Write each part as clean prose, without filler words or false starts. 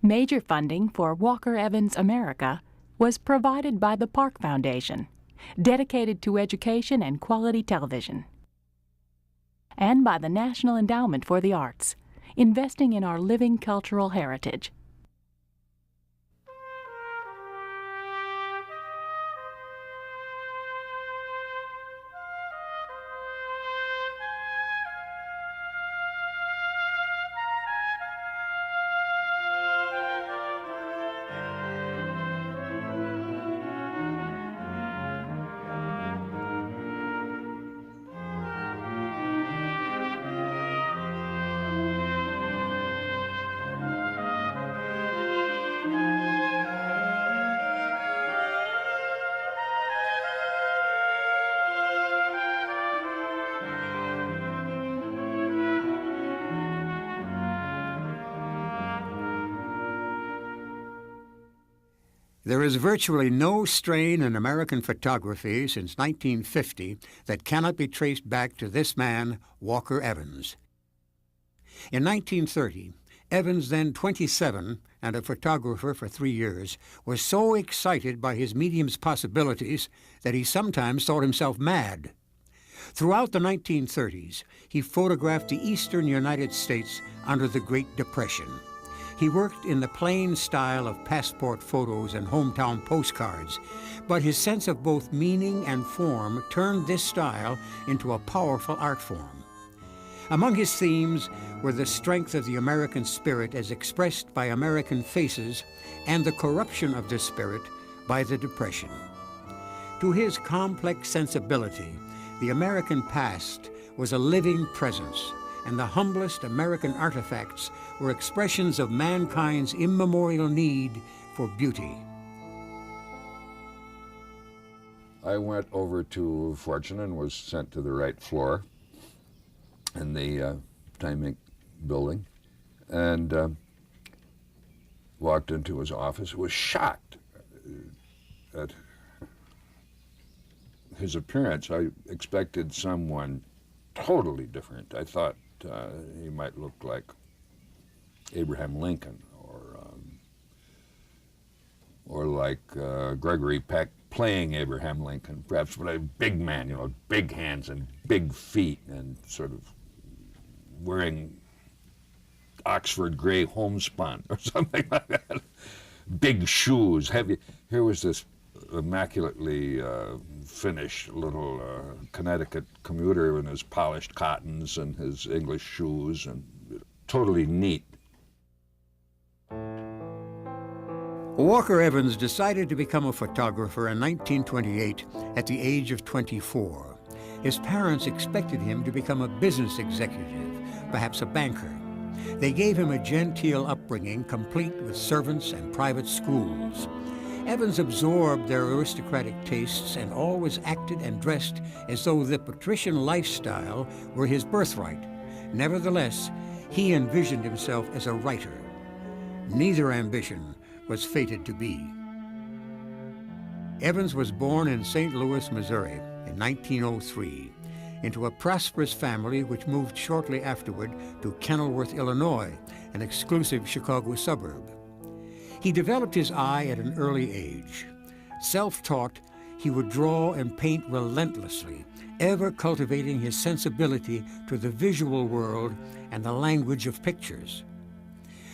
Major funding for Walker Evans America was provided by the Park Foundation, dedicated to education and quality television, and by the National Endowment for the Arts, investing in our living cultural heritage. There is virtually no strain in American photography since 1950 that cannot be traced back to this man, Walker Evans. In 1930, Evans, then 27 and a photographer for 3 years, was so excited by his medium's possibilities that he sometimes thought himself mad. Throughout the 1930s, he photographed the eastern United States under the Great Depression. He worked in the plain style of passport photos and hometown postcards, but his sense of both meaning and form turned this style into a powerful art form. Among his themes were the strength of the American spirit as expressed by American faces and the corruption of this spirit by the Depression. To his complex sensibility, the American past was a living presence, and the humblest American artifacts were expressions of mankind's immemorial need for beauty. I went over to Fortune and was sent to the right floor in the Time Inc. building, and walked into his office. Was shocked at his appearance. I expected someone totally different. I thought he might look like Abraham Lincoln or like Gregory Peck playing Abraham Lincoln, perhaps, but a big man, you know, big hands and big feet and sort of wearing Oxford gray homespun or something like that. Big shoes, heavy. Here was this immaculately finished little Connecticut commuter in his polished cottons and his English shoes, and totally neat. Walker Evans decided to become a photographer in 1928 at the age of 24. His parents expected him to become a business executive, perhaps a banker. They gave him a genteel upbringing complete with servants and private schools. Evans absorbed their aristocratic tastes and always acted and dressed as though the patrician lifestyle were his birthright. Nevertheless, he envisioned himself as a writer. Neither ambition was fated to be. Evans was born in St. Louis, Missouri in 1903 into a prosperous family which moved shortly afterward to Kenilworth, Illinois, an exclusive Chicago suburb. He developed his eye at an early age. Self-taught, he would draw and paint relentlessly, ever cultivating his sensibility to the visual world and the language of pictures.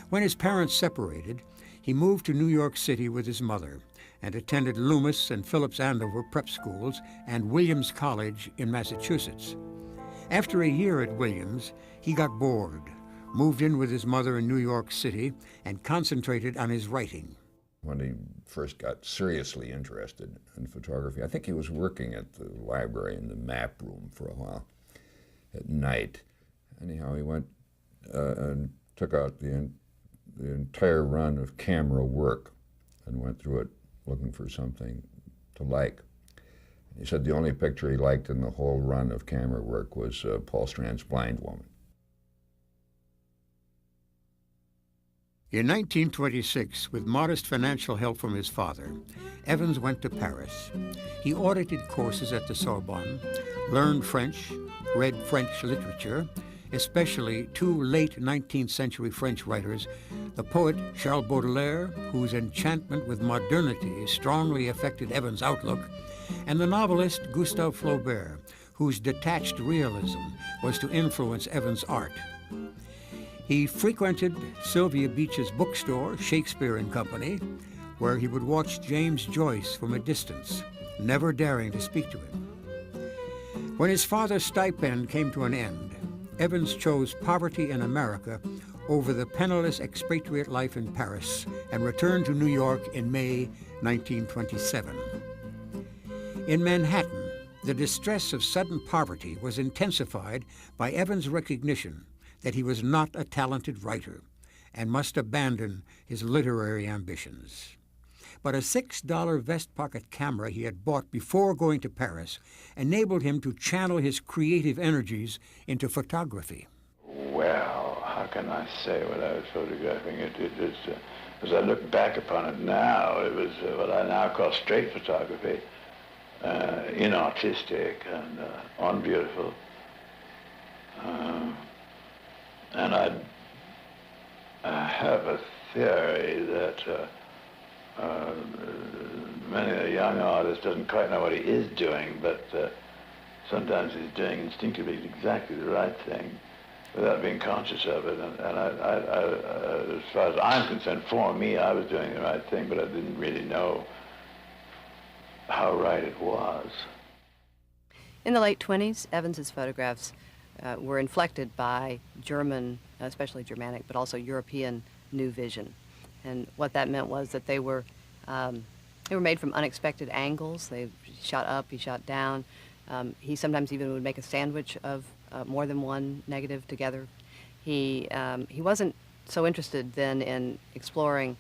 When his parents separated, he moved to New York City with his mother and attended Loomis and Phillips Andover prep schools and Williams College in Massachusetts. After a year at Williams, he got bored, moved in with his mother in New York City, and concentrated on his writing. When he first got seriously interested in photography, I think he was working at the library in the map room for a while at night. Anyhow, he went and took out the entire run of camera work and went through it looking for something to like. He said the only picture he liked in the whole run of camera work was Paul Strand's Blind Woman. In 1926, with modest financial help from his father, Evans went to Paris. He audited courses at the Sorbonne, learned French, read French literature, especially two late 19th century French writers, the poet Charles Baudelaire, whose enchantment with modernity strongly affected Evans' outlook, and the novelist Gustave Flaubert, whose detached realism was to influence Evans' art. He frequented Sylvia Beach's bookstore, Shakespeare and Company, where he would watch James Joyce from a distance, never daring to speak to him. When his father's stipend came to an end, Evans chose poverty in America over the penniless expatriate life in Paris and returned to New York in May 1927. In Manhattan, the distress of sudden poverty was intensified by Evans' recognition that he was not a talented writer and must abandon his literary ambitions. But a $6 vest pocket camera he had bought before going to Paris enabled him to channel his creative energies into photography. Well, how can I say what I was photographing? As I look back upon it now, it was what I now call straight photography, inartistic and unbeautiful. And I have a theory that many a young artist doesn't quite know what he is doing, but sometimes he's doing instinctively exactly the right thing without being conscious of it. And as far as I'm concerned, for me, I was doing the right thing, but I didn't really know how right it was. In the late 20s, Evans's photographs were inflected by German, especially Germanic, but also European New Vision. And what that meant was that they were made from unexpected angles. They shot up, he shot down. He sometimes even would make a sandwich of more than one negative together. He wasn't so interested then in exploring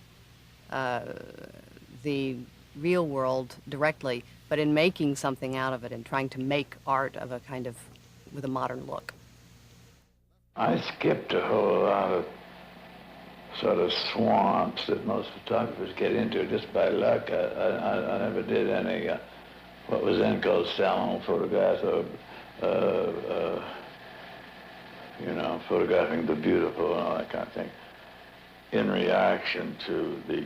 the real world directly, but in making something out of it and trying to make art of a kind of, with a modern look. I skipped a whole lot of sort of swamps that most photographers get into just by luck. I never did any, what was then called salon photographs, or, photographing the beautiful and all that kind of thing, in reaction to the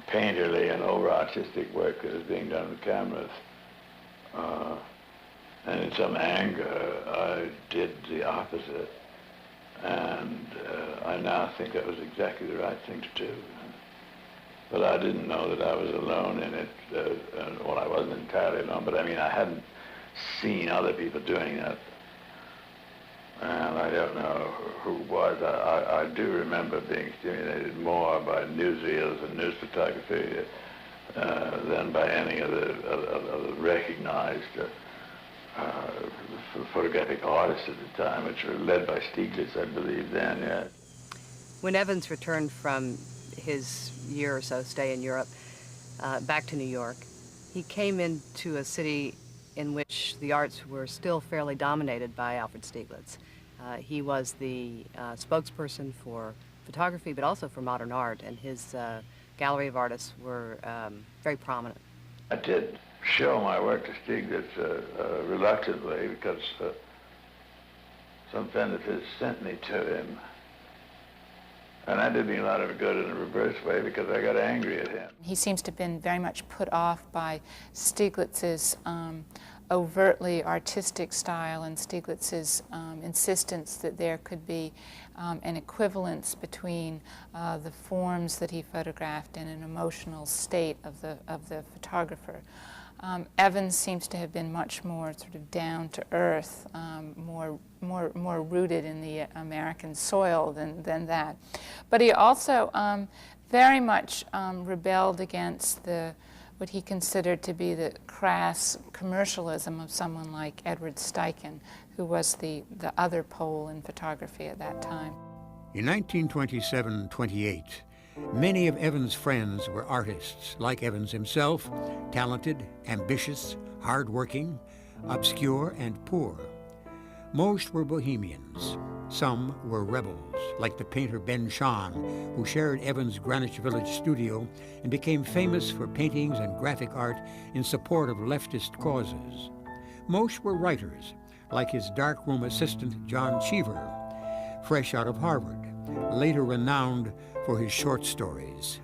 painterly and over-artistic work that is being done with cameras. And in some anger, I did the opposite. And I now think that was exactly the right thing to do. But I didn't know that I was alone in it. Well, I wasn't entirely alone, but I mean, I hadn't seen other people doing that. And I don't know who was. I do remember being stimulated more by newsreels and news photography than by any of the recognized photographic artists at the time, which were led by Stieglitz, I believe, then, yeah. When Evans returned from his year or so stay in Europe, back to New York, he came into a city in which the arts were still fairly dominated by Alfred Stieglitz. He was the spokesperson for photography, but also for modern art, and his gallery of artists were very prominent. I did show my work to Stieglitz reluctantly, because some friend of his sent me to him. And that did me a lot of good in a reverse way, because I got angry at him. He seems to have been very much put off by Stieglitz's overtly artistic style and Stieglitz's insistence that there could be an equivalence between the forms that he photographed and an emotional state of the photographer. Evans seems to have been much more sort of down to earth, more rooted in the American soil than that. But he also very much rebelled against what he considered to be the crass commercialism of someone like Edward Steichen, who was the other pole in photography at that time. In 1927-28, many of Evans' friends were artists, like Evans himself, talented, ambitious, hard-working, obscure, and poor. Most were bohemians. Some were rebels, like the painter Ben Shahn, who shared Evans' Greenwich Village studio and became famous for paintings and graphic art in support of leftist causes. Most were writers, like his darkroom assistant John Cheever, fresh out of Harvard, later renowned for his short stories.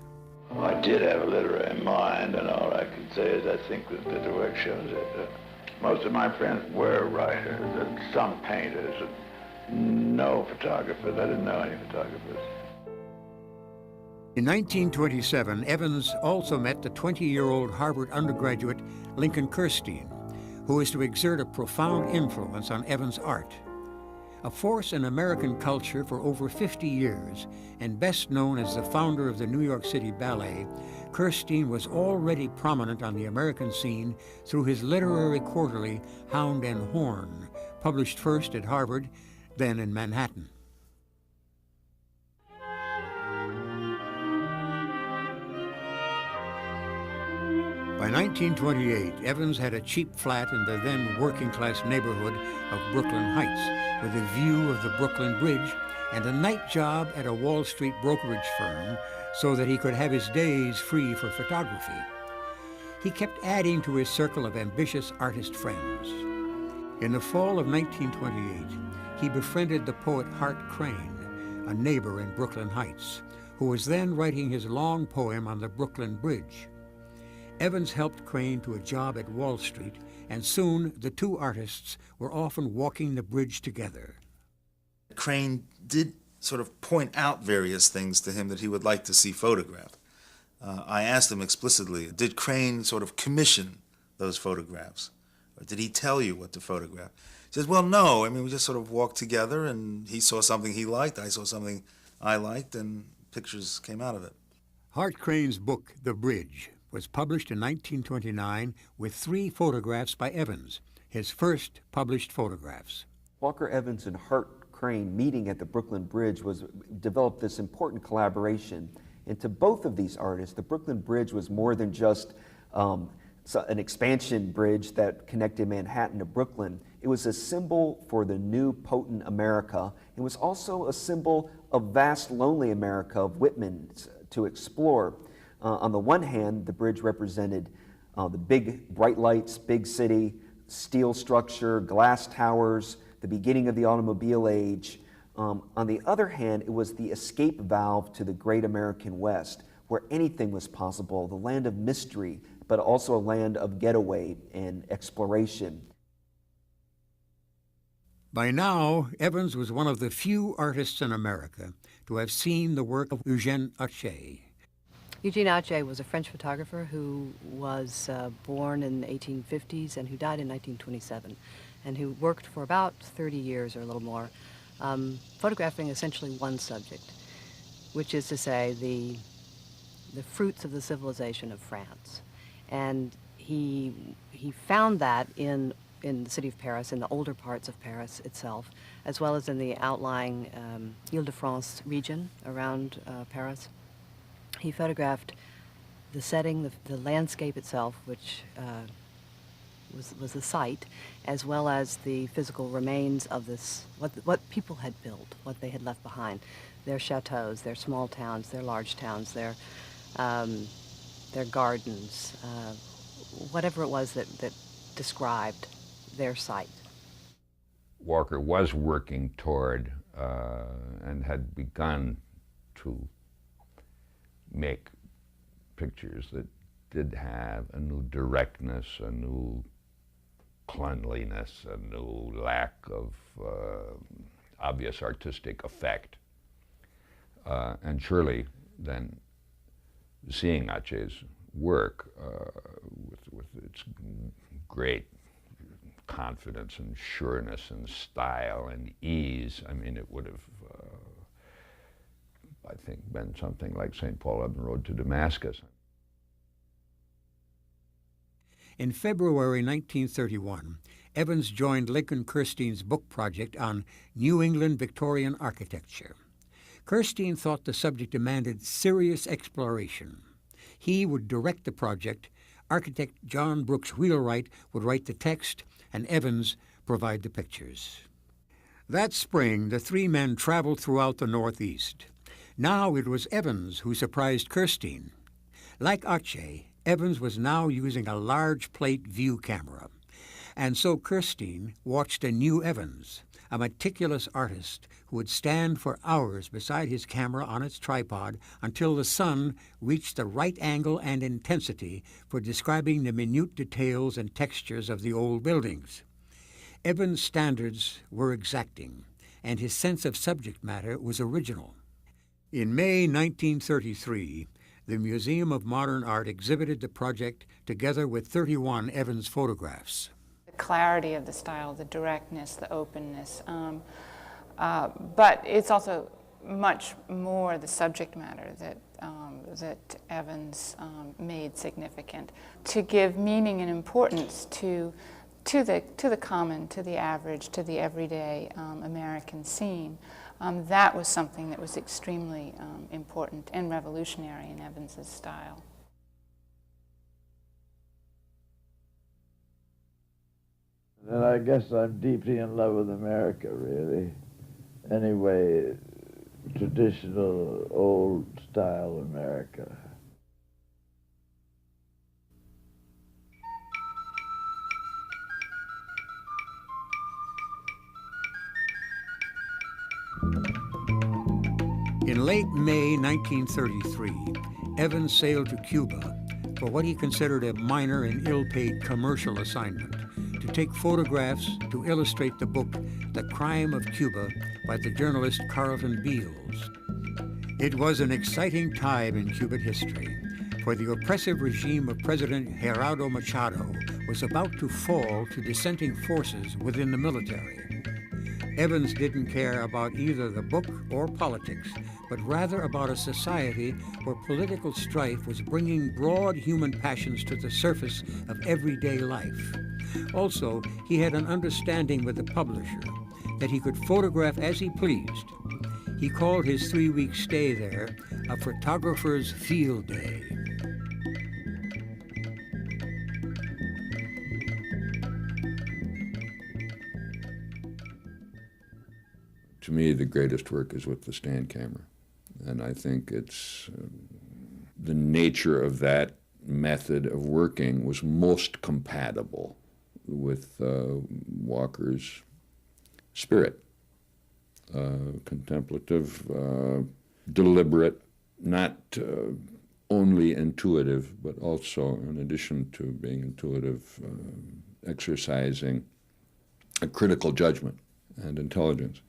I did have a literary mind, and all I can say is I think that the work shows it. Most of my friends were writers, and some painters, and no photographers. I didn't know any photographers. In 1927, Evans also met the 20-year-old Harvard undergraduate Lincoln Kirstein, who was to exert a profound influence on Evans' art. A force in American culture for over 50 years, and best known as the founder of the New York City Ballet, Kirstein was already prominent on the American scene through his literary quarterly, Hound and Horn, published first at Harvard, then in Manhattan. By 1928, Evans had a cheap flat in the then working-class neighborhood of Brooklyn Heights, with a view of the Brooklyn Bridge and a night job at a Wall Street brokerage firm so that he could have his days free for photography. He kept adding to his circle of ambitious artist friends. In the fall of 1928, he befriended the poet Hart Crane, a neighbor in Brooklyn Heights, who was then writing his long poem on the Brooklyn Bridge. Evans helped Crane to a job at Wall Street, and soon the two artists were often walking the bridge together. Crane did sort of point out various things to him that he would like to see photographed. I asked him explicitly, did Crane sort of commission those photographs? Or did he tell you what to photograph? He says, well, no. I mean, we just sort of walked together, and he saw something he liked, I saw something I liked, and pictures came out of it. Hart Crane's book, The Bridge, was published in 1929 with 3 photographs by Evans, his first published photographs. Walker Evans and Hart Crane meeting at the Brooklyn Bridge developed this important collaboration. And to both of these artists, the Brooklyn Bridge was more than just an expansion bridge that connected Manhattan to Brooklyn. It was a symbol for the new potent America. It was also a symbol of vast lonely America of Whitman to explore. On the one hand, the bridge represented the big bright lights, big city, steel structure, glass towers, the beginning of the automobile age. On the other hand, it was the escape valve to the great American West, where anything was possible, the land of mystery, but also a land of getaway and exploration. By now, Evans was one of the few artists in America to have seen the work of Eugène Atget. Eugene Atget was a French photographer who was born in the 1850s and who died in 1927, and who worked for about 30 years or a little more, photographing essentially one subject, which is to say the fruits of the civilization of France. And he found that in the city of Paris, in the older parts of Paris itself, as well as in the outlying Ile-de-France region around Paris. He photographed the setting, the landscape itself, which was the site, as well as the physical remains of this, what people had built, what they had left behind, their chateaus, their small towns, their large towns, their gardens, whatever it was that described their site. Walker was working toward and had begun to make pictures that did have a new directness, a new cleanliness, a new lack of obvious artistic effect. And surely then seeing Atget's work with its great confidence and sureness and style and ease, I mean, it would have I think been something like St. Paul on the road to Damascus. In February 1931, Evans joined Lincoln Kirstein's book project on New England Victorian architecture. Kirstein thought the subject demanded serious exploration. He would direct the project, architect John Brooks Wheelwright would write the text, and Evans provide the pictures. That spring, the 3 men traveled throughout the Northeast. Now it was Evans who surprised Kirstein. Like Atget, Evans was now using a large plate view camera. And so Kirstein watched a new Evans, a meticulous artist who would stand for hours beside his camera on its tripod until the sun reached the right angle and intensity for describing the minute details and textures of the old buildings. Evans' standards were exacting, and his sense of subject matter was original. In May 1933, the Museum of Modern Art exhibited the project together with 31 Evans photographs. The clarity of the style, the directness, the openness, but it's also much more the subject matter that that Evans made significant, to give meaning and importance to the common, to the average, to the everyday American scene. That was something that was extremely important and revolutionary in Evans's style. And I guess I'm deeply in love with America, really. Anyway, traditional, old-style America. In late May 1933, Evans sailed to Cuba for what he considered a minor and ill-paid commercial assignment, to take photographs to illustrate the book The Crime of Cuba by the journalist Carlton Beals. It was an exciting time in Cuban history, for the oppressive regime of President Gerardo Machado was about to fall to dissenting forces within the military. Evans didn't care about either the book or politics, but rather about a society where political strife was bringing broad human passions to the surface of everyday life. Also, he had an understanding with the publisher that he could photograph as he pleased. He called his 3-week stay there a photographer's field day. To me, the greatest work is with the stand camera. And I think it's the nature of that method of working was most compatible with Walker's spirit. Contemplative, deliberate, not only intuitive, but also, in addition to being intuitive, exercising a critical judgment and intelligence.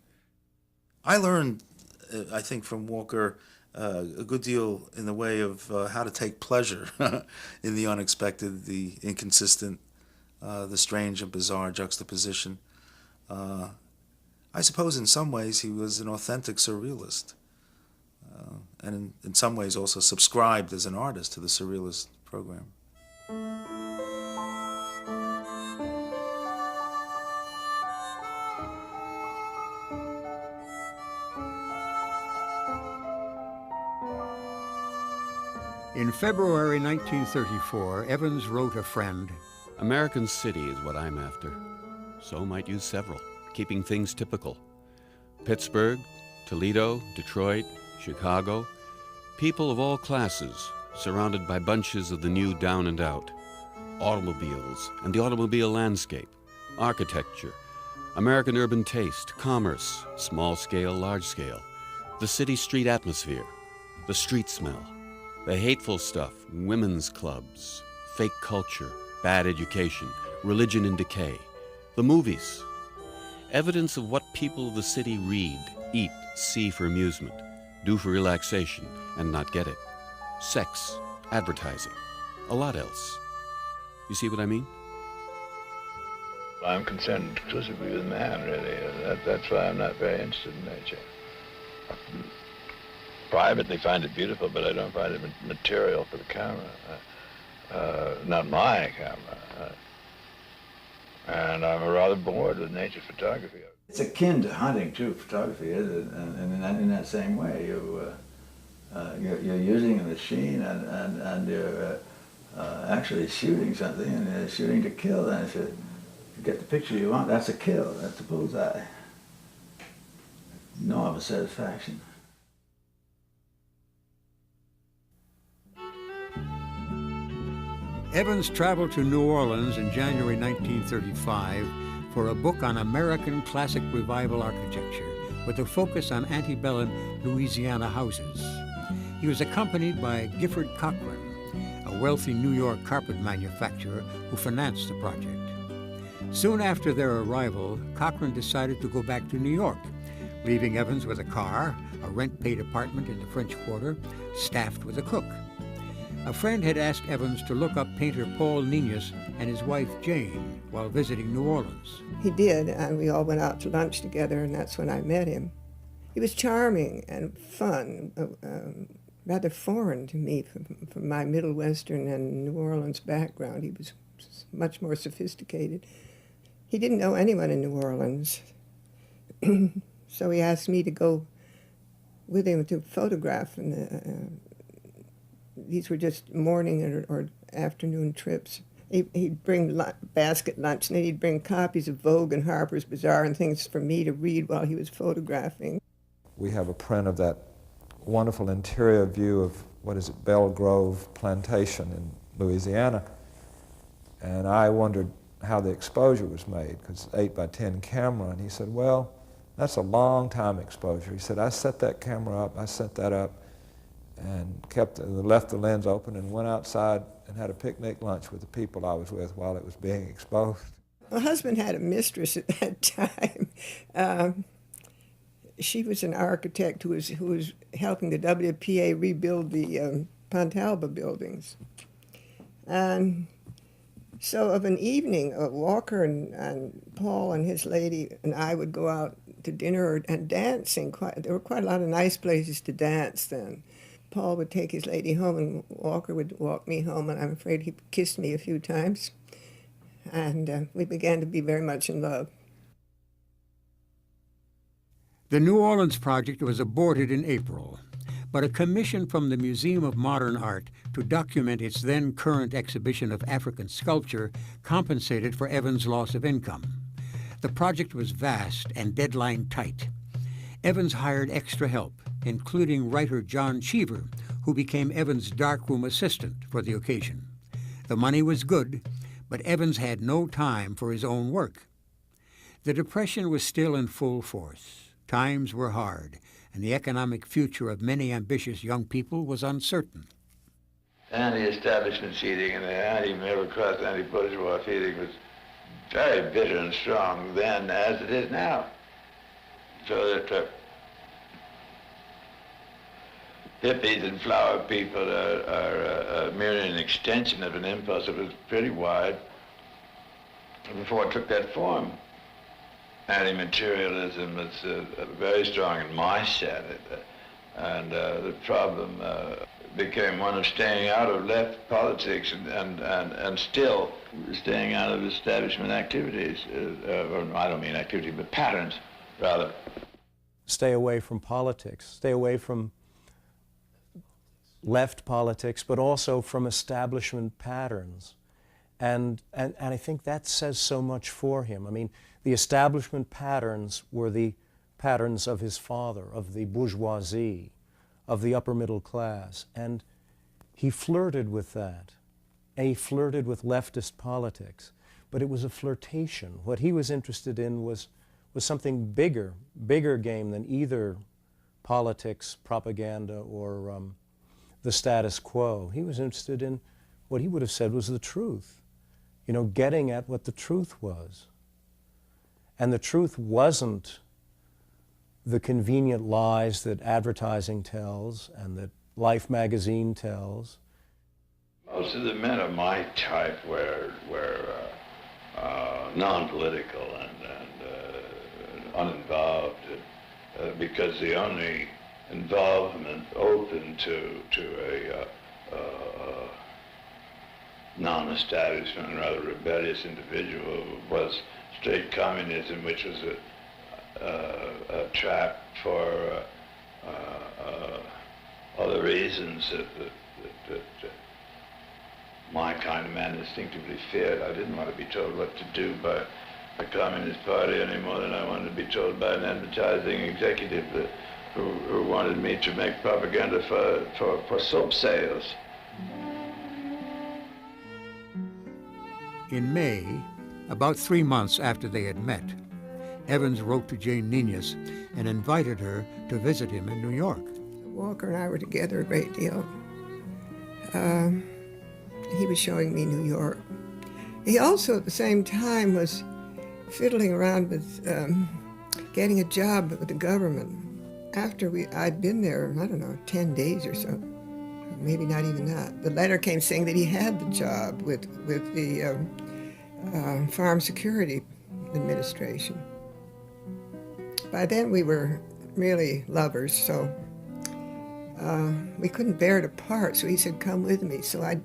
I learned, I think, from Walker a good deal in the way of how to take pleasure in the unexpected, the inconsistent, the strange and bizarre juxtaposition. I suppose in some ways he was an authentic surrealist, and in some ways also subscribed as an artist to the surrealist program. In February 1934, Evans wrote a friend, "American City is what I'm after. So might use several, keeping things typical. Pittsburgh, Toledo, Detroit, Chicago, people of all classes, surrounded by bunches of the new down and out. Automobiles and the automobile landscape, architecture, American urban taste, commerce, small scale, large scale, the city street atmosphere, the street smell, the hateful stuff, women's clubs, fake culture, bad education, religion in decay, the movies, evidence of what people of the city read, eat, see for amusement, do for relaxation, and not get it. Sex, advertising, a lot else. You see what I mean?" I'm concerned exclusively with man, really. That's why I'm not very interested in nature. Privately find it beautiful, but I don't find it material for the camera. Not my camera. And I'm rather bored with nature photography. It's akin to hunting, too, photography is, and in that same way, you're using a machine and you're actually shooting something, and you're shooting to kill. And if you get the picture you want, that's a kill. That's a bullseye. No other satisfaction. Evans traveled to New Orleans in January 1935 for a book on American classic revival architecture with a focus on antebellum Louisiana houses. He was accompanied by Gifford Cochran, a wealthy New York carpet manufacturer who financed the project. Soon after their arrival, Cochran decided to go back to New York, leaving Evans with a car, a rent-paid apartment in the French Quarter, staffed with a cook. A friend had asked Evans to look up painter Paul Nines and his wife Jane while visiting New Orleans. He did, and we all went out to lunch together, and that's when I met him. He was charming and fun, rather foreign to me from my Middle Western and New Orleans background. He was much more sophisticated. He didn't know anyone in New Orleans, so he asked me to go with him to photograph, and these were just morning or afternoon trips. He'd bring basket lunch, and then he'd bring copies of Vogue and Harper's Bazaar and things for me to read while he was photographing. We have a print of that wonderful interior view of, what is it, Belle Grove Plantation in Louisiana. And I wondered how the exposure was made, because it's 8x10 camera, and he said, well, that's a long time exposure. He said, I set that camera up, I set that up, and left the lens open and went outside and had a picnic lunch with the people I was with while it was being exposed. My husband had a mistress at that time. She was an architect who was helping the WPA rebuild the Pontalba buildings. And so of an evening, Walker and Paul and his lady and I would go out to dinner and dancing. There were quite a lot of nice places to dance then. Paul would take his lady home and Walker would walk me home, and I'm afraid he kissed me a few times. And we began to be very much in love. The New Orleans project was aborted in April, but a commission from the Museum of Modern Art to document its then current exhibition of African sculpture compensated for Evans' loss of income. The project was vast and deadline tight. Evans hired extra help, including writer John Cheever, who became Evans' darkroom assistant for the occasion. The money was good, but Evans had no time for his own work. The Depression was still in full force. Times were hard, and the economic future of many ambitious young people was uncertain. Anti-establishment feeling and the anti-middle-class, anti-bourgeois feeling was very bitter and strong then as it is now. So that hippies and flower people are merely an extension of an impulse that was pretty wide before it took that form. Anti-materialism is very strong in my Senate, and the problem became one of staying out of left politics and still staying out of establishment activities, or I don't mean activity, but patterns, rather. Stay away from politics, stay away from left politics, but also from establishment patterns. And I think that says so much for him. I mean, the establishment patterns were the patterns of his father, of the bourgeoisie, of the upper middle class. And he flirted with that. And he flirted with leftist politics. But it was a flirtation. What he was interested in was something bigger game than either politics, propaganda, or the status quo. He was interested in what he would have said was the truth. You know, getting at what the truth was. And the truth wasn't the convenient lies that advertising tells and that Life magazine tells. Most of the men of my type were non-political and uninvolved, because the only involvement open to a non-establishment, rather rebellious individual was straight communism, which was a trap for other reasons that my kind of man instinctively feared. I didn't want to be told what to do by the Communist Party any more than I wanted to be told by an advertising executive who wanted me to make propaganda for soap sales. In May, about 3 months after they had met, Evans wrote to Jane Niñas and invited her to visit him in New York. Walker and I were together a great deal. He was showing me New York. He also, at the same time, was fiddling around with getting a job with the government. After I'd been there, I don't know, 10 days or so, maybe not even that. The letter came saying that he had the job with the Farm Security Administration. By then we were really lovers, so we couldn't bear it apart, so he said, come with me. So I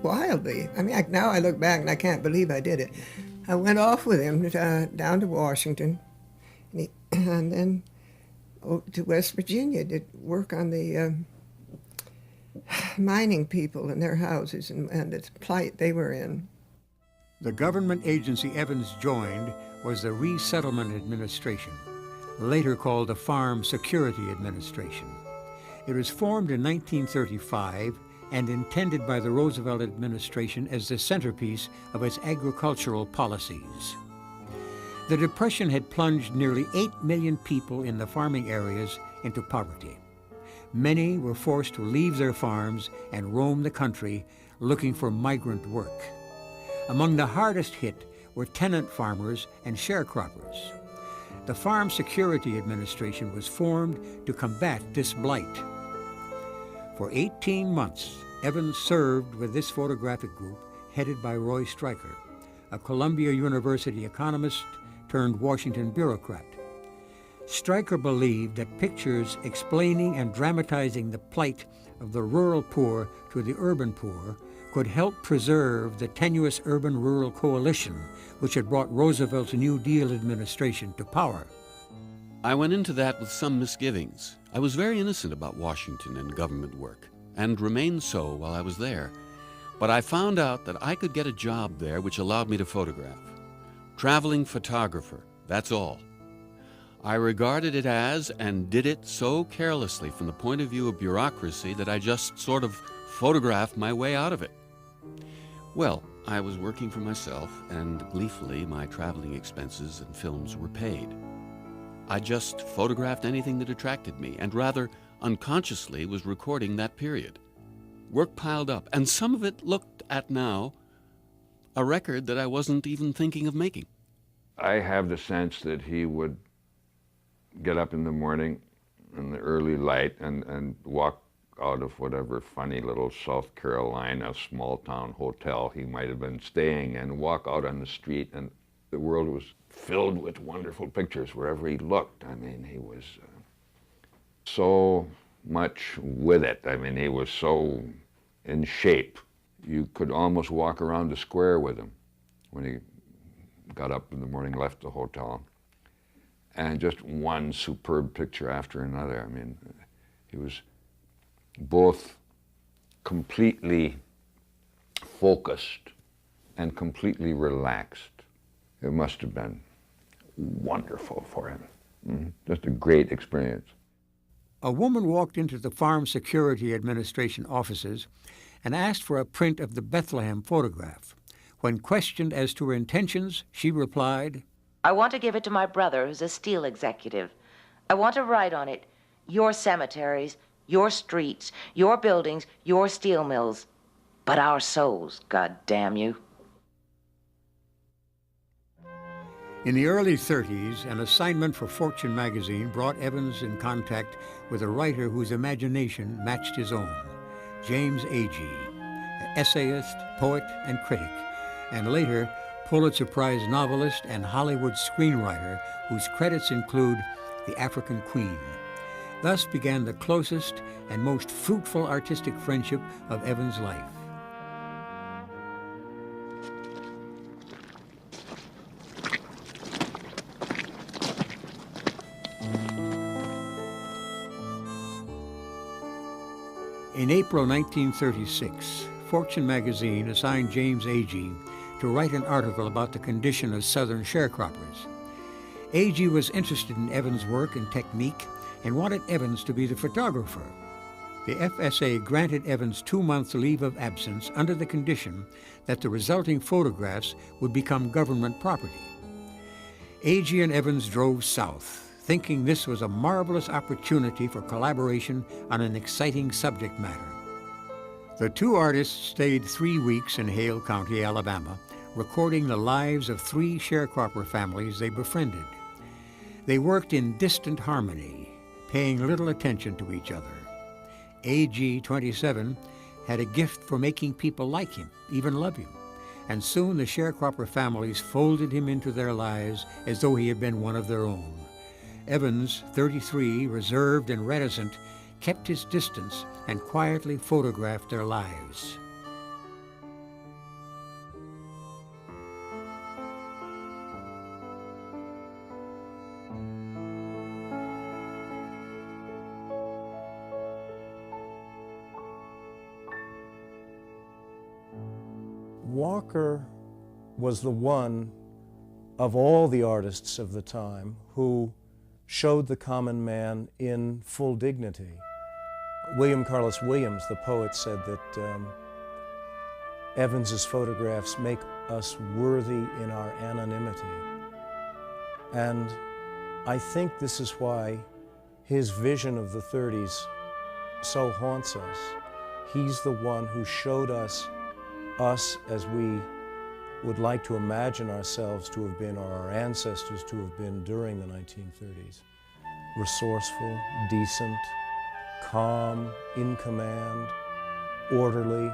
wildly, I mean, now I look back and I can't believe I did it. I went off with him down to Washington, and then to West Virginia, did work on the mining people in their houses and the plight they were in. The government agency Evans joined was the Resettlement Administration, later called the Farm Security Administration. It was formed in 1935 and intended by the Roosevelt administration as the centerpiece of its agricultural policies. The Depression had plunged nearly 8 million people in the farming areas into poverty. Many were forced to leave their farms and roam the country looking for migrant work. Among the hardest hit were tenant farmers and sharecroppers. The Farm Security Administration was formed to combat this blight. For 18 months, Evans served with this photographic group headed by Roy Stryker, a Columbia University economist turned Washington bureaucrat. Stryker believed that pictures explaining and dramatizing the plight of the rural poor to the urban poor could help preserve the tenuous urban-rural coalition which had brought Roosevelt's New Deal administration to power. I went into that with some misgivings. I was very innocent about Washington and government work, and remained so while I was there. But I found out that I could get a job there which allowed me to photograph. Traveling photographer, that's all. I regarded it as, and did it so carelessly from the point of view of bureaucracy, that I just sort of photographed my way out of it. Well, I was working for myself, and gleefully my traveling expenses and films were paid. I just photographed anything that attracted me, and rather unconsciously was recording that period. Work piled up, and some of it looked at now a record that I wasn't even thinking of making. I have the sense that he would get up in the morning in the early light and walk out of whatever funny little South Carolina small-town hotel he might have been staying in, walk out on the street, and the world was filled with wonderful pictures wherever he looked. I mean, he was so much with it. I mean, he was so in shape. You could almost walk around the square with him when he got up in the morning, left the hotel. And just one superb picture after another. I mean, he was both completely focused and completely relaxed. It must have been wonderful for him. Just a great experience. A woman walked into the Farm Security Administration offices and asked for a print of the Bethlehem photograph. When questioned as to her intentions, she replied, I want to give it to my brother, who's a steel executive. I want to write on it, your cemeteries, your streets, your buildings, your steel mills, but our souls, God damn you. In the early 30s, an assignment for Fortune magazine brought Evans in contact with a writer whose imagination matched his own, James Agee, an essayist, poet, and critic, and later Pulitzer Prize novelist and Hollywood screenwriter whose credits include The African Queen. Thus began the closest and most fruitful artistic friendship of Evans' life. In April 1936, Fortune magazine assigned James Agee to write an article about the condition of Southern sharecroppers. Agee was interested in Evans' work and technique and wanted Evans to be the photographer. The FSA granted Evans 2-month leave of absence under the condition that the resulting photographs would become government property. Agee and Evans drove south, thinking this was a marvelous opportunity for collaboration on an exciting subject matter. The two artists stayed 3 weeks in Hale County, Alabama, recording the lives of 3 sharecropper families they befriended. They worked in distant harmony, paying little attention to each other. Agee, 27, had a gift for making people like him, even love him, and soon the sharecropper families folded him into their lives as though he had been one of their own. Evans, 33, reserved and reticent, kept his distance and quietly photographed their lives. Walker was the one of all the artists of the time who showed the common man in full dignity. William Carlos Williams, the poet, said that Evans's photographs make us worthy in our anonymity. And I think this is why his vision of the 30s so haunts us. He's the one who showed us as we would like to imagine ourselves to have been, or our ancestors to have been during the 1930s. Resourceful, decent, calm, in command, orderly,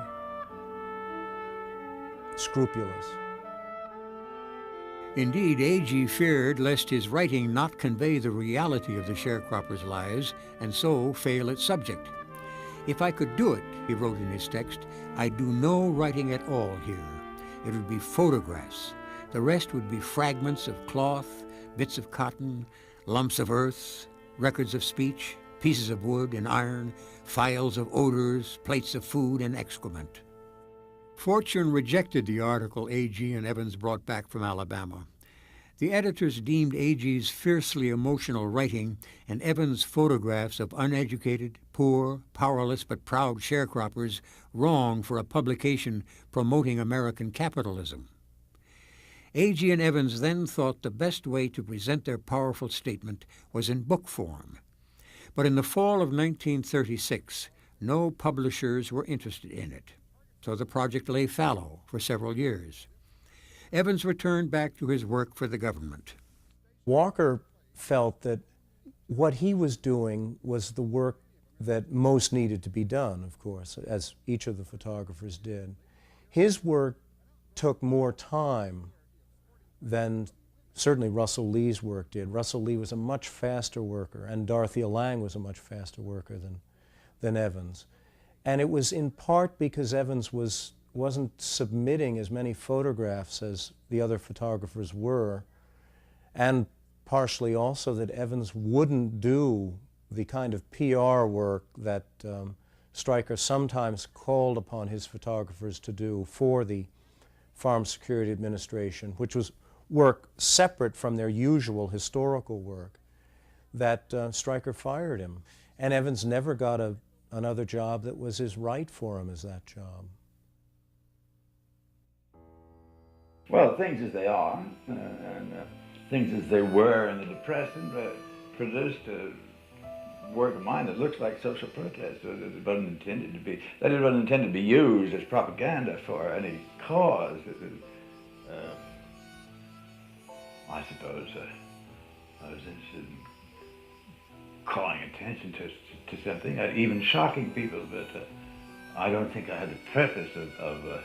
scrupulous. Indeed, Agee feared lest his writing not convey the reality of the sharecroppers' lives and so fail its subject. "If I could do it," he wrote in his text, "I'd do no writing at all here. It would be photographs. The rest would be fragments of cloth, bits of cotton, lumps of earth, records of speech, pieces of wood and iron, files of odors, plates of food and excrement." Fortune rejected the article Agee and Evans brought back from Alabama. The editors deemed Agee's fiercely emotional writing and Evans' photographs of uneducated, poor, powerless but proud sharecroppers wrong for a publication promoting American capitalism. Agee and Evans then thought the best way to present their powerful statement was in book form. But in the fall of 1936, no publishers were interested in it, so the project lay fallow for several years. Evans returned back to his work for the government. Walker felt that what he was doing was the work that most needed to be done, of course, as each of the photographers did. His work took more time than certainly Russell Lee's work did. Russell Lee was a much faster worker, and Dorothea Lange was a much faster worker than Evans. And it was in part because Evans wasn't submitting as many photographs as the other photographers were, and partially also that Evans wouldn't do the kind of PR work that Stryker sometimes called upon his photographers to do for the Farm Security Administration, which was work separate from their usual historical work, that Stryker fired him. And Evans never got another job that was as right for him as that job. Well, things as they are, and things as they were in the Depression produced a work of mine that looks like social protest. It wasn't intended to be, that it wasn't intended to be used as propaganda for any cause. I suppose I was interested in calling attention to something, even shocking people, but I don't think I had the purpose of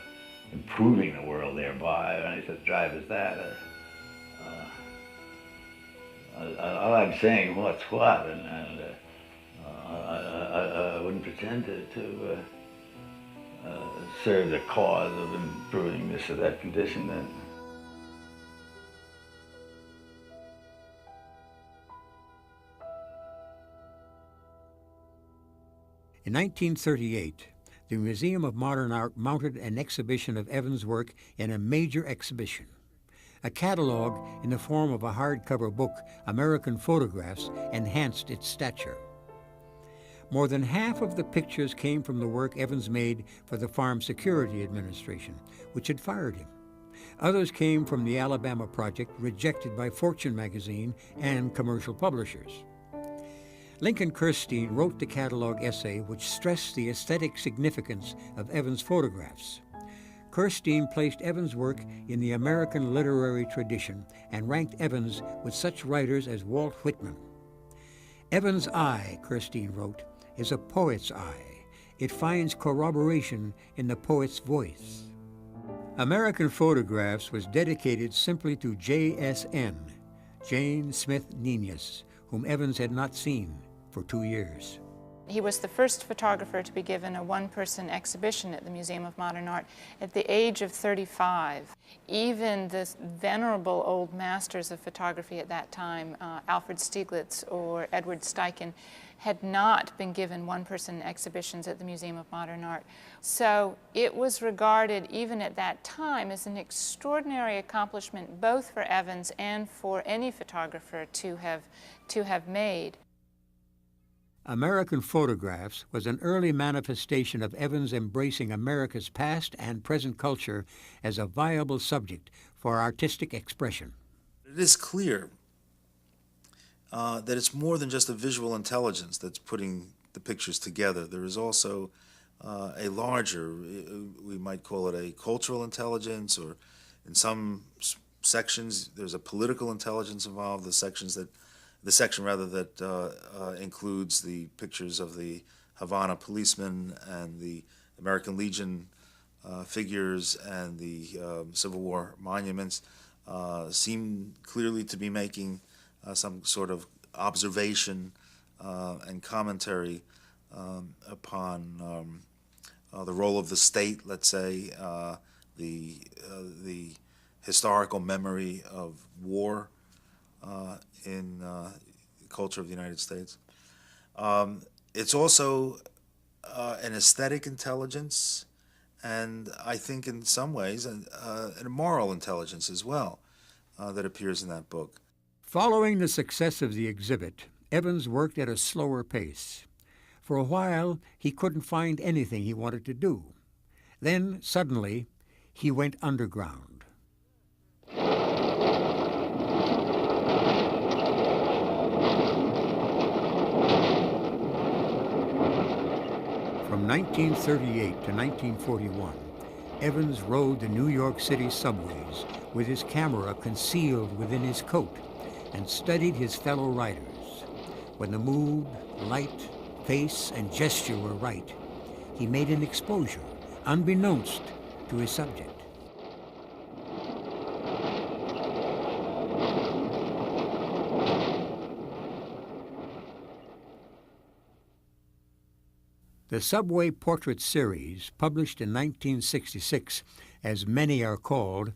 improving the world thereby, or any such drive as that. I like saying what's what, and I wouldn't pretend to serve the cause of improving this or that condition then. In 1938, the Museum of Modern Art mounted an exhibition of Evans' work in a major exhibition. A catalog in the form of a hardcover book, American Photographs, enhanced its stature. More than half of the pictures came from the work Evans made for the Farm Security Administration, which had fired him. Others came from the Alabama Project, rejected by Fortune magazine and commercial publishers. Lincoln Kirstein wrote the catalog essay which stressed the aesthetic significance of Evans' photographs. Kirstein placed Evans' work in the American literary tradition and ranked Evans with such writers as Walt Whitman. Evans' eye, Kirstein wrote, is a poet's eye. It finds corroboration in the poet's voice. American Photographs was dedicated simply to JSN, Jane Smith Nenius, whom Evans had not seen for 2 years. He was the first photographer to be given a one-person exhibition at the Museum of Modern Art at the age of 35. Even the venerable old masters of photography at that time, Alfred Stieglitz or Edward Steichen, had not been given one-person exhibitions at the Museum of Modern Art. So it was regarded, even at that time, as an extraordinary accomplishment both for Evans and for any photographer to have made. American Photographs was an early manifestation of Evans embracing America's past and present culture as a viable subject for artistic expression. It is clear that it's more than just a visual intelligence that's putting the pictures together. There is also a larger, we might call it a cultural intelligence, or in some sections there's a political intelligence involved. The section that includes the pictures of the Havana policemen and the American Legion figures and the Civil War monuments seem clearly to be making some sort of observation and commentary upon the role of the state, let's say, the historical memory of war in the culture of the United States. It's also an aesthetic intelligence, and I think in some ways a moral intelligence as well that appears in that book. Following the success of the exhibit, Evans worked at a slower pace. For a while, he couldn't find anything he wanted to do. Then, suddenly, he went underground. From 1938 to 1941, Evans rode the New York City subways with his camera concealed within his coat and studied his fellow riders. When the mood, light, face, and gesture were right, he made an exposure, unbeknownst to his subject. The Subway Portrait Series, published in 1966, as many are called,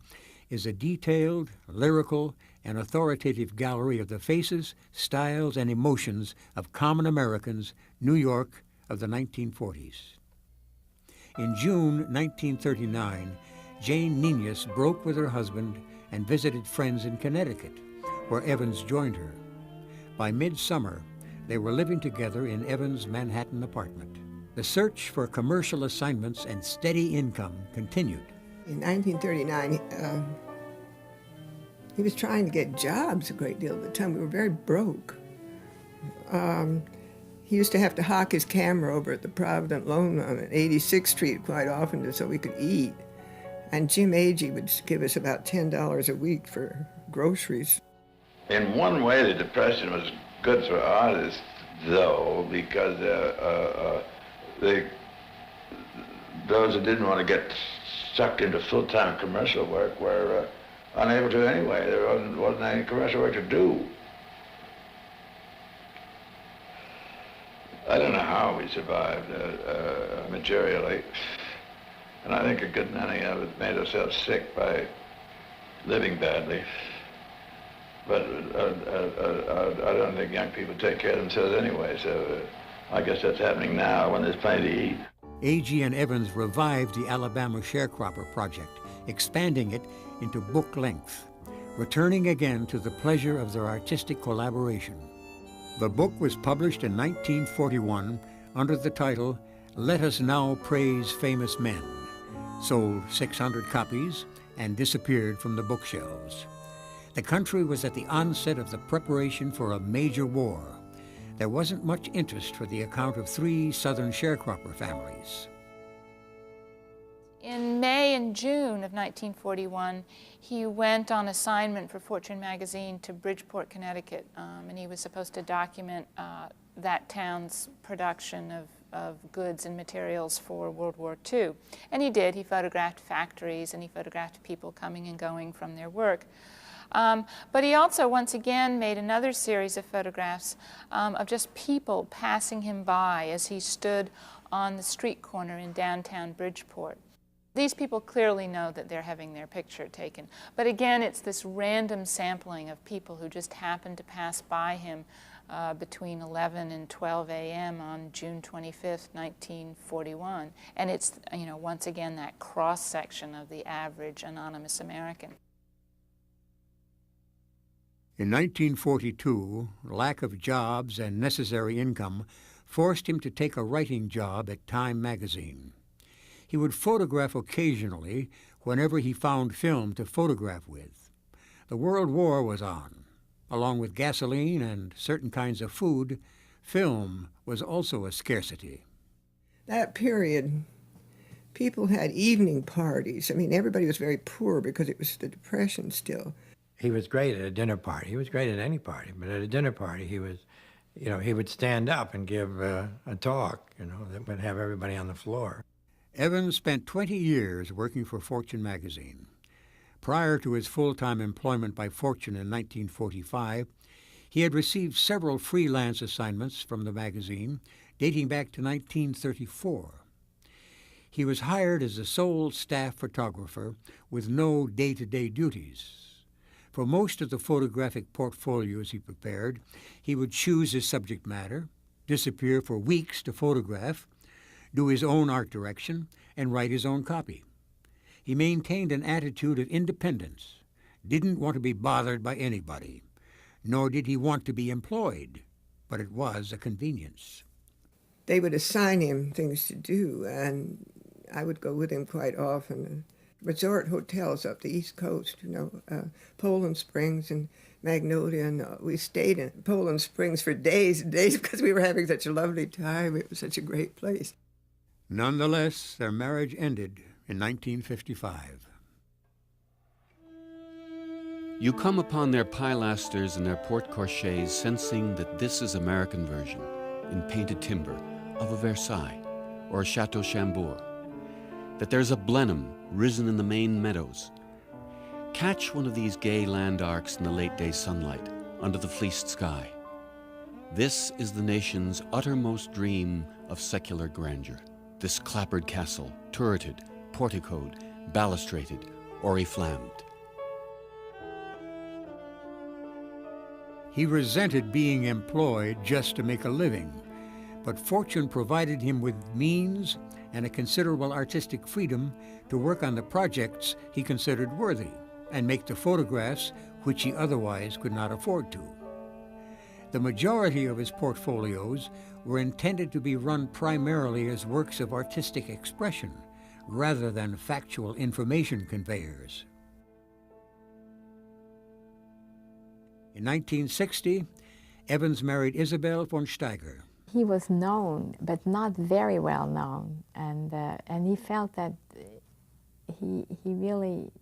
is a detailed, lyrical, and authoritative gallery of the faces, styles, and emotions of common Americans, New York of the 1940s. In June 1939, Jane Nenius broke with her husband and visited friends in Connecticut, where Evans joined her. By midsummer, they were living together in Evans' Manhattan apartment. The search for commercial assignments and steady income continued. In 1939, he was trying to get jobs a great deal of the time. We were very broke. He used to have to hawk his camera over at the Provident Loan on 86th Street quite often so we could eat. And Jim Agee would give us about $10 a week for groceries. In one way, the Depression was good for artists, though, because those that didn't want to get sucked into full-time commercial work were unable to anyway. There wasn't any commercial work to do. I don't know how we survived materially, and I think a good many of us made ourselves sick by living badly. But I don't think young people take care of themselves anyway, so I guess that's happening now when there's plenty to eat. Agee and Evans revived the Alabama Sharecropper Project, expanding it into book length, returning again to the pleasure of their artistic collaboration. The book was published in 1941 under the title, Let Us Now Praise Famous Men, sold 600 copies and disappeared from the bookshelves. The country was at the onset of the preparation for a major war. There wasn't much interest for the account of 3 Southern sharecropper families. In May and June of 1941, he went on assignment for Fortune magazine to Bridgeport, Connecticut, and he was supposed to document that town's production of goods and materials for World War II. And he did. He photographed factories and he photographed people coming and going from their work. But he also, once again, made another series of photographs of just people passing him by as he stood on the street corner in downtown Bridgeport. These people clearly know that they're having their picture taken. But again, it's this random sampling of people who just happened to pass by him between 11 and 12 a.m. on June 25th, 1941. And it's, you know, once again, that cross-section of the average anonymous American. In 1942, lack of jobs and necessary income forced him to take a writing job at Time magazine. He would photograph occasionally whenever he found film to photograph with. The World War was on. Along with gasoline and certain kinds of food, film was also a scarcity. That period, people had evening parties. I mean, everybody was very poor because it was the Depression still. He was great at a dinner party. He was great at any party, but at a dinner party, he was, you know, he would stand up and give a talk, you know, that would have everybody on the floor. Evans spent 20 years working for Fortune magazine. Prior to his full-time employment by Fortune in 1945, he had received several freelance assignments from the magazine dating back to 1934. He was hired as a sole staff photographer with no day-to-day duties. For most of the photographic portfolios he prepared, he would choose his subject matter, disappear for weeks to photograph, do his own art direction, and write his own copy. He maintained an attitude of independence, didn't want to be bothered by anybody, nor did he want to be employed, but it was a convenience. They would assign him things to do, and I would go with him quite often. Resort hotels up the East Coast, you know, Poland Springs and Magnolia, and we stayed in Poland Springs for days and days because we were having such a lovely time. It was such a great place. Nonetheless, their marriage ended in 1955. You come upon their pilasters and their porte-cochers sensing that this is American version, in painted timber, of a Versailles or a Chateau Chambord, that there's a Blenheim risen in the Maine meadows. Catch one of these gay land arcs in the late-day sunlight, under the fleeced sky. This is the nation's uttermost dream of secular grandeur. This clappered castle, turreted, porticoed, balustraded, oriflammed. He resented being employed just to make a living, but Fortune provided him with means and a considerable artistic freedom to work on the projects he considered worthy and make the photographs which he otherwise could not afford to. The majority of his portfolios were intended to be run primarily as works of artistic expression rather than factual information conveyors. In 1960, Evans married Isabel von Steiger. He was known, but not very well known, and he felt that he really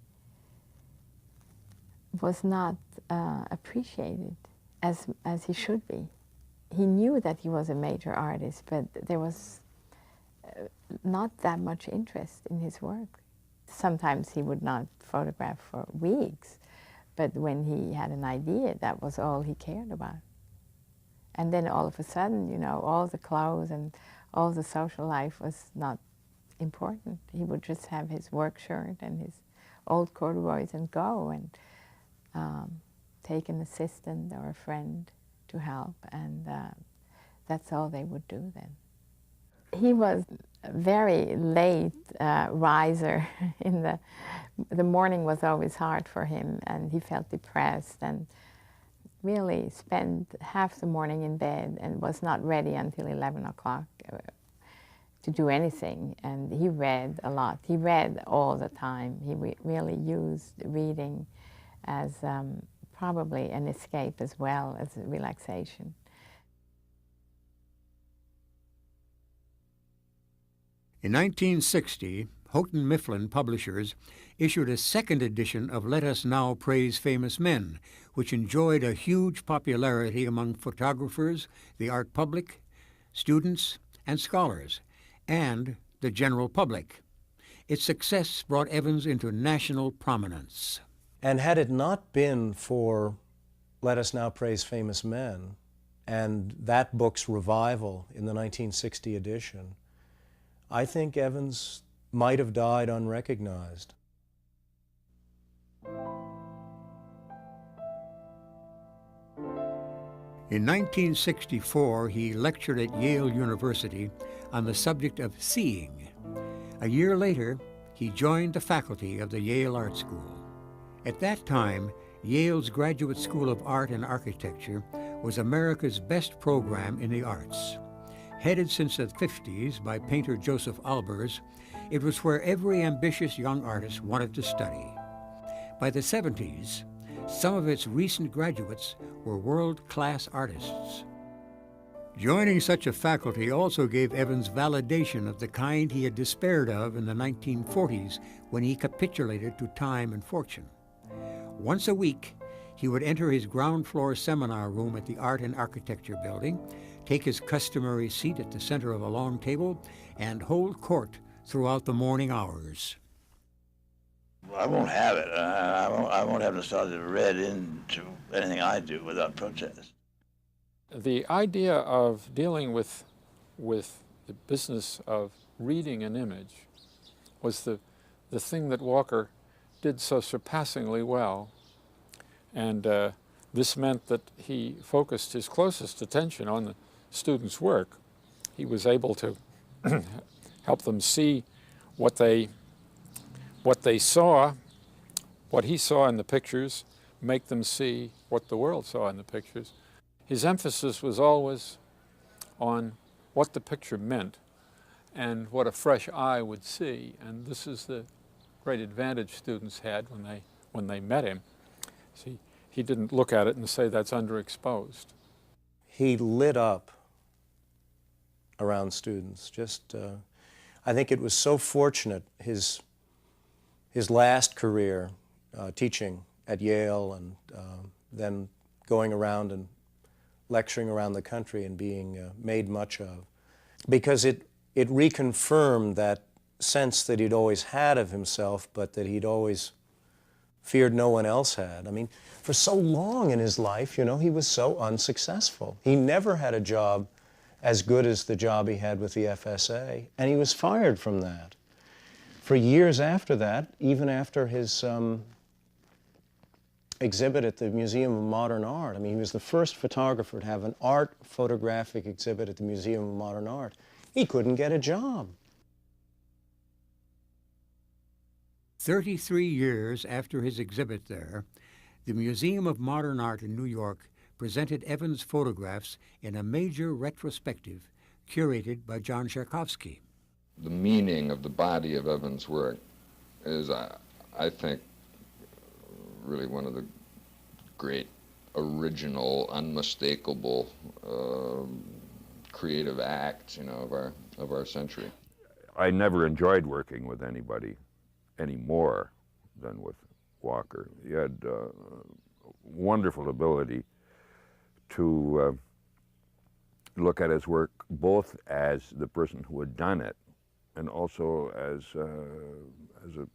was not appreciated as he should be. He knew that he was a major artist, but there was not that much interest in his work. Sometimes he would not photograph for weeks, but when he had an idea, that was all he cared about. And then all of a sudden, you know, all the clothes and all the social life was not important. He would just have his work shirt and his old corduroys and go, and take an assistant or a friend to help, and that's all they would do then. He was a very late riser. In the morning was always hard for him, and he felt depressed, and really spent half the morning in bed and was not ready until 11 o'clock to do anything. And he read a lot. He read all the time. He really used reading as probably an escape as well as a relaxation. In 1960, Houghton Mifflin Publishers issued a second edition of Let Us Now Praise Famous Men, which enjoyed a huge popularity among photographers, the art public, students, and scholars, and the general public. Its success brought Evans into national prominence. And had it not been for Let Us Now Praise Famous Men and that book's revival in the 1960 edition, I think Evans might have died unrecognized. In 1964, he lectured at Yale University on the subject of seeing. A year later, he joined the faculty of the Yale Art School. At that time, Yale's Graduate School of Art and Architecture was America's best program in the arts. Headed since the 50s by painter Joseph Albers, it was where every ambitious young artist wanted to study. By the 70s, some of its recent graduates were world-class artists. Joining such a faculty also gave Evans validation of the kind he had despaired of in the 1940s when he capitulated to time and fortune. Once a week, he would enter his ground-floor seminar room at the Art and Architecture Building, take his customary seat at the center of a long table, and hold court throughout the morning hours. I won't have it. I won't have nostalgia read into anything I do without protest. The idea of dealing with the business of reading an image was the thing that Walker did so surpassingly well. And this meant that he focused his closest attention on the students' work. He was able to help them see what they saw, what he saw in the pictures, make them see what the world saw in the pictures. His emphasis was always on what the picture meant and what a fresh eye would see. And this is the great advantage students had when they met him. See, he didn't look at it and say that's underexposed. He lit up around students. I think it was so fortunate, his last career teaching at Yale and then going around and lecturing around the country and being made much of, because it reconfirmed that sense that he'd always had of himself, but that he'd always feared no one else had. I mean, for so long in his life, you know, he was so unsuccessful. He never had a job as good as the job he had with the FSA, and he was fired from that. For years after that, even after his exhibit at the Museum of Modern Art, I mean, he was the first photographer to have an art photographic exhibit at the Museum of Modern Art. He couldn't get a job. 33 years after his exhibit there, the Museum of Modern Art in New York presented Evans' photographs in a major retrospective curated by John Sharkovsky. The meaning of the body of Evans' work is, I think, really one of the great original, unmistakable creative acts, you know, of our century. I never enjoyed working with anybody any more than with Walker. He had wonderful ability to look at his work both as the person who had done it and also as a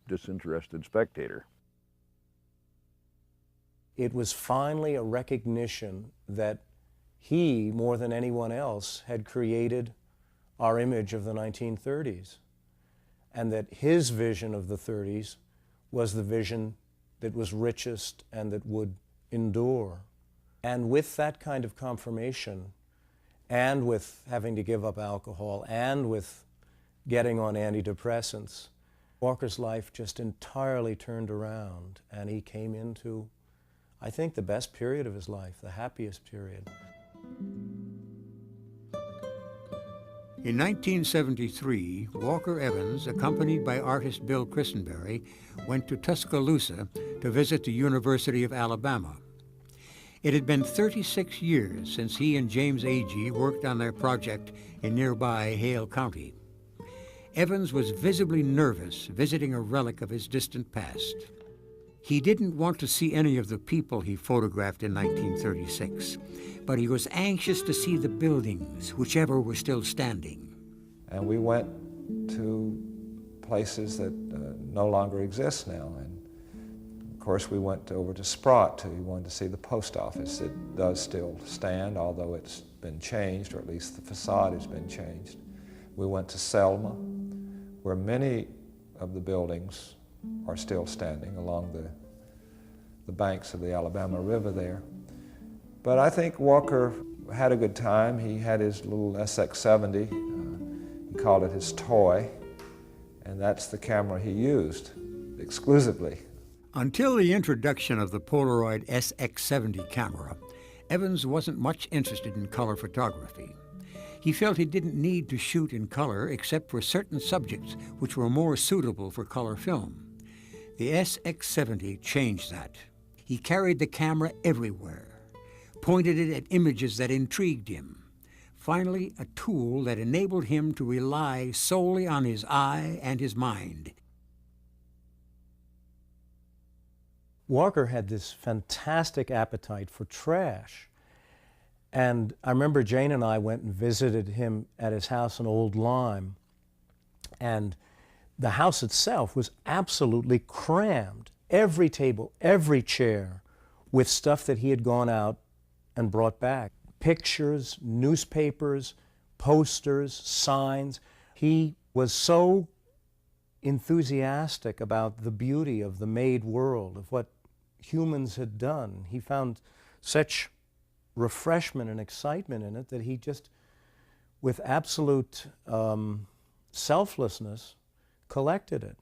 disinterested spectator. It was finally a recognition that he, more than anyone else, had created our image of the 1930s, and that his vision of the 30s was the vision that was richest and that would endure. And with that kind of confirmation, and with having to give up alcohol, and with getting on antidepressants, Walker's life just entirely turned around, and he came into, I think, the best period of his life, the happiest period. In 1973, Walker Evans, accompanied by artist Bill Christenberry, went to Tuscaloosa to visit the University of Alabama. It had been 36 years since he and James Agee worked on their project in nearby Hale County. Evans was visibly nervous visiting a relic of his distant past. He didn't want to see any of the people he photographed in 1936, but he was anxious to see the buildings, whichever were still standing. And we went to places that no longer exist now. And of course, we went over to Sprott. He wanted to see the post office. It does still stand, although it's been changed, or at least the facade has been changed. We went to Selma, where many of the buildings are still standing along the banks of the Alabama River there. But I think Walker had a good time. He had his little SX-70. He called it his toy, and that's the camera he used exclusively. Until the introduction of the Polaroid SX-70 camera, Evans wasn't much interested in color photography. He felt he didn't need to shoot in color except for certain subjects which were more suitable for color film. The SX-70 changed that. He carried the camera everywhere, pointed it at images that intrigued him. Finally, a tool that enabled him to rely solely on his eye and his mind. Walker had this fantastic appetite for trash. And I remember Jane and I went and visited him at his house in Old Lyme. And the house itself was absolutely crammed. Every table, every chair, with stuff that he had gone out and brought back. Pictures, newspapers, posters, signs. He was so enthusiastic about the beauty of the made world, of what humans had done. He found such refreshment and excitement in it that he just, with absolute selflessness, collected it.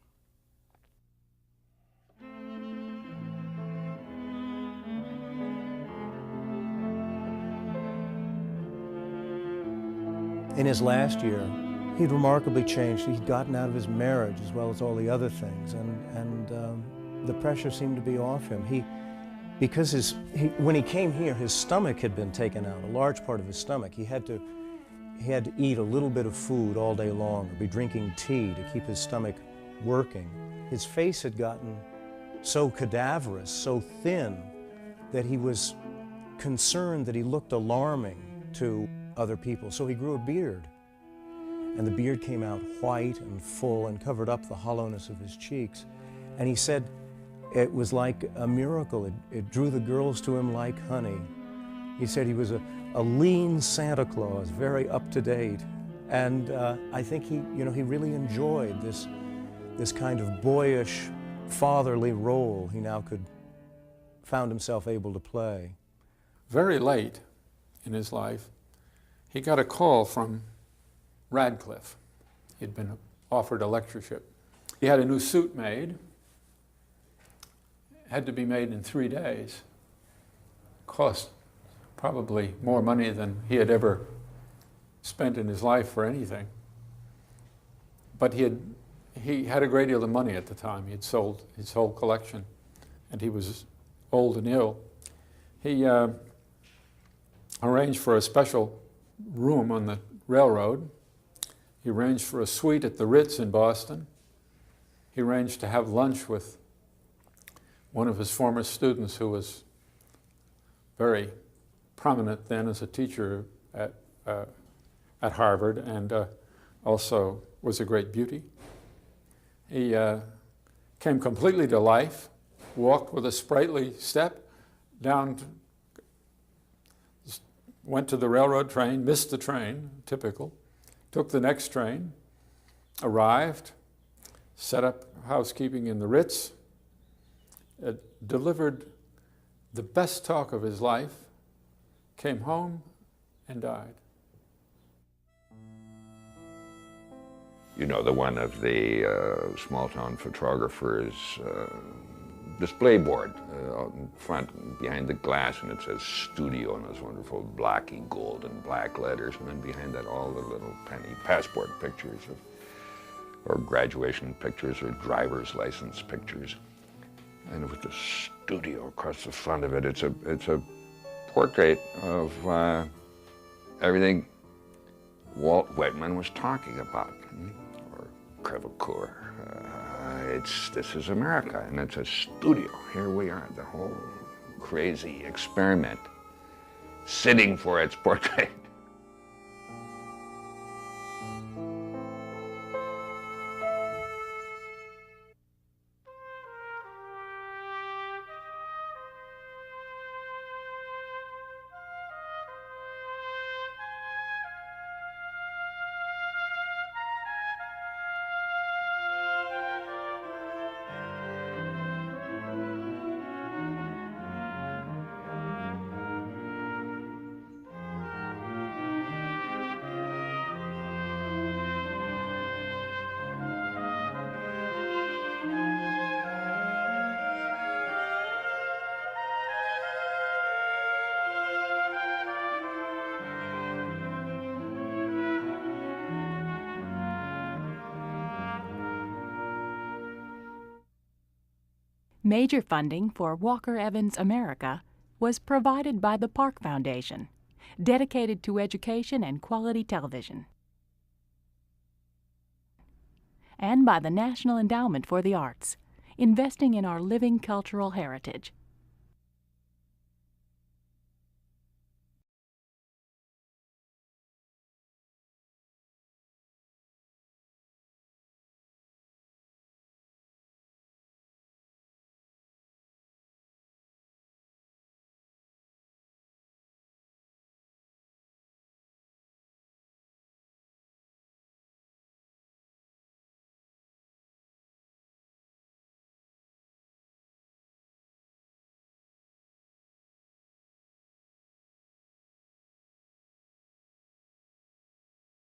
In his last year, he'd remarkably changed. He'd gotten out of his marriage as well as all the other things, and the pressure seemed to be off him. Because when he came here, his stomach had been taken out, a large part of his stomach. He had to eat a little bit of food all day long, or be drinking tea to keep his stomach working. His face had gotten so cadaverous, so thin, that he was concerned that he looked alarming to other people. So he grew a beard. And the beard came out white and full and covered up the hollowness of his cheeks. And he said it was like a miracle. It drew the girls to him like honey. He said he was a lean Santa Claus, very up to date. And I think he really enjoyed this kind of boyish, fatherly role he now found himself able to play. Very late in his life, he got a call from Radcliffe. He'd been offered a lectureship. He had a new suit made. Had to be made in 3 days. Cost probably more money than he had ever spent in his life for anything. But he had a great deal of money at the time. He had sold his whole collection, and he was old and ill. He arranged for a special room on the railroad. He arranged for a suite at the Ritz in Boston. He arranged to have lunch with one of his former students who was very prominent then as a teacher at Harvard, and also was a great beauty. He came completely to life, walked with a sprightly step went to the railroad train, missed the train, typical, took the next train, arrived, set up housekeeping in the Ritz, delivered the best talk of his life, came home, and died. You know, one of the small-town photographers display board out in front, behind the glass, and it says studio in those wonderful blacky gold and black letters, and then behind that all the little penny passport pictures or graduation pictures or driver's license pictures. And with the studio across the front of it, it's a portrait of everything Walt Whitman was talking about, or Crevecoeur. This is America, and it's a studio. Here we are, the whole crazy experiment, sitting for its portrait. Major funding for Walker Evans America was provided by the Park Foundation, dedicated to education and quality television, and by the National Endowment for the Arts, investing in our living cultural heritage.